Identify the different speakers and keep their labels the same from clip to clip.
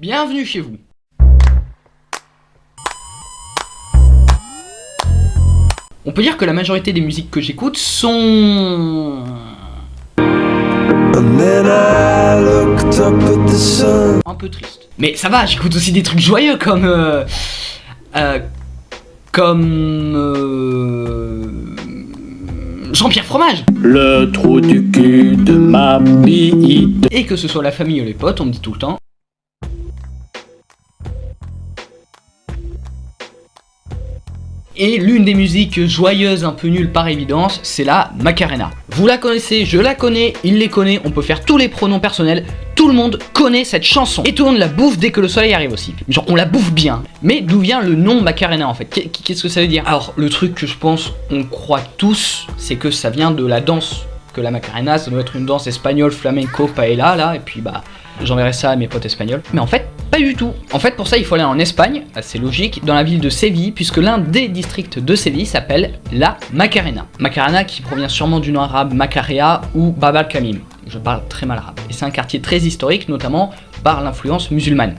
Speaker 1: Bienvenue chez vous. On peut dire que la majorité des musiques que j'écoute sont... un peu tristes. Mais ça va, j'écoute aussi des trucs joyeux comme... Jean-Pierre Fromage.
Speaker 2: Le trou du cul de ma bite.
Speaker 1: Et que ce soit la famille ou les potes, on me dit tout le temps. Et l'une des musiques joyeuses un peu nulles par évidence, c'est la Macarena. Vous la connaissez, je la connais, il les connaît, on peut faire tous les pronoms personnels, tout le monde connaît cette chanson. Et tout le monde la bouffe dès que le soleil arrive aussi. Genre on la bouffe bien. Mais d'où vient le nom Macarena en fait? Qu'est-ce que ça veut dire? Alors le truc que je pense on croit tous, c'est que ça vient de la danse. Que la Macarena, ça doit être une danse espagnole, flamenco, paella là, et puis bah j'enverrai ça à mes potes espagnols. Mais en fait, pas du tout. En fait, pour ça, il faut aller en Espagne, assez logique, dans la ville de Séville, puisque l'un des districts de Séville s'appelle la Macarena. Macarena qui provient sûrement du nom arabe Macarea ou Bab al-Kamim. Je parle très mal arabe. Et c'est un quartier très historique, notamment par l'influence musulmane,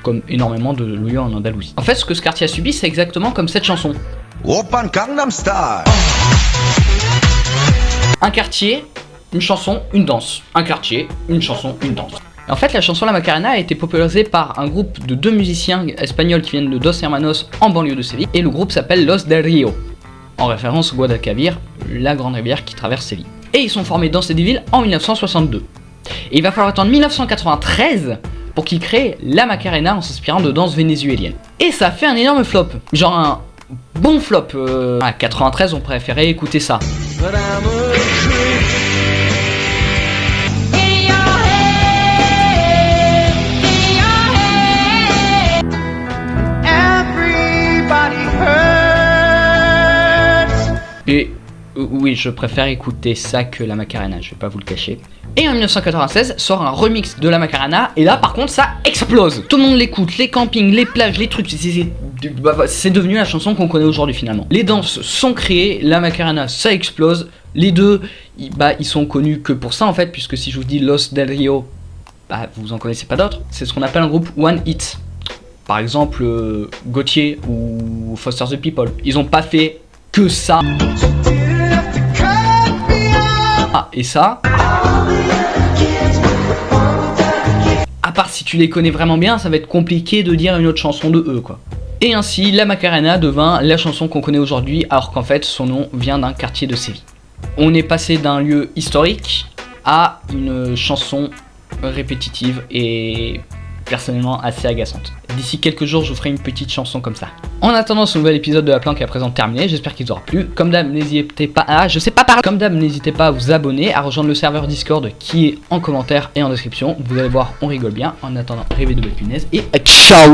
Speaker 1: comme énormément de lieux en Andalousie. En fait, ce que ce quartier a subi, c'est exactement comme cette chanson.
Speaker 3: Open Gangnam Style.
Speaker 1: Un quartier, une chanson, une danse. Un quartier, une chanson, une danse. En fait, la chanson La Macarena a été popularisée par un groupe de 2 musiciens espagnols qui viennent de Dos Hermanos en banlieue de Séville, et le groupe s'appelle Los del Rio, en référence au Guadalquivir, la grande rivière qui traverse Séville. Et ils sont formés dans cette ville en 1962. Et il va falloir attendre 1993 pour qu'ils créent La Macarena en s'inspirant de danses vénézuéliennes. Et ça a fait un énorme flop, genre un bon flop. À 93, on préférait écouter ça. Et oui, je préfère écouter ça que la Macarena, je vais pas vous le cacher. Et en 1996 sort un remix de la Macarena, et là par contre ça explose. Tout le monde l'écoute, les campings, les plages, les trucs, c'est devenu la chanson qu'on connaît aujourd'hui finalement. Les danses sont créées, la Macarena ça explose. Les deux, ils sont connus que pour ça en fait, puisque si je vous dis Los del Rio, vous en connaissez pas d'autres. C'est ce qu'on appelle un groupe One Hit. Par exemple, Gauthier ou Foster the People. Ils ont pas fait que ça. Et ça. À part si tu les connais vraiment bien, ça va être compliqué de dire une autre chanson de eux, quoi. Et ainsi, la Macarena devint la chanson qu'on connaît aujourd'hui, alors qu'en fait, son nom vient d'un quartier de Séville. On est passé d'un lieu historique à une chanson répétitive et personnellement assez agaçante. D'ici quelques jours, je vous ferai une petite chanson comme ça. En attendant, ce nouvel épisode de La Planque est à présent terminé. J'espère qu'il vous aura plu. Comme d'hab, n'hésitez pas à... Comme d'hab, n'hésitez pas à vous abonner, à rejoindre le serveur Discord qui est en commentaire et en description. Vous allez voir, on rigole bien. En attendant, rêvez de belles punaises et ciao.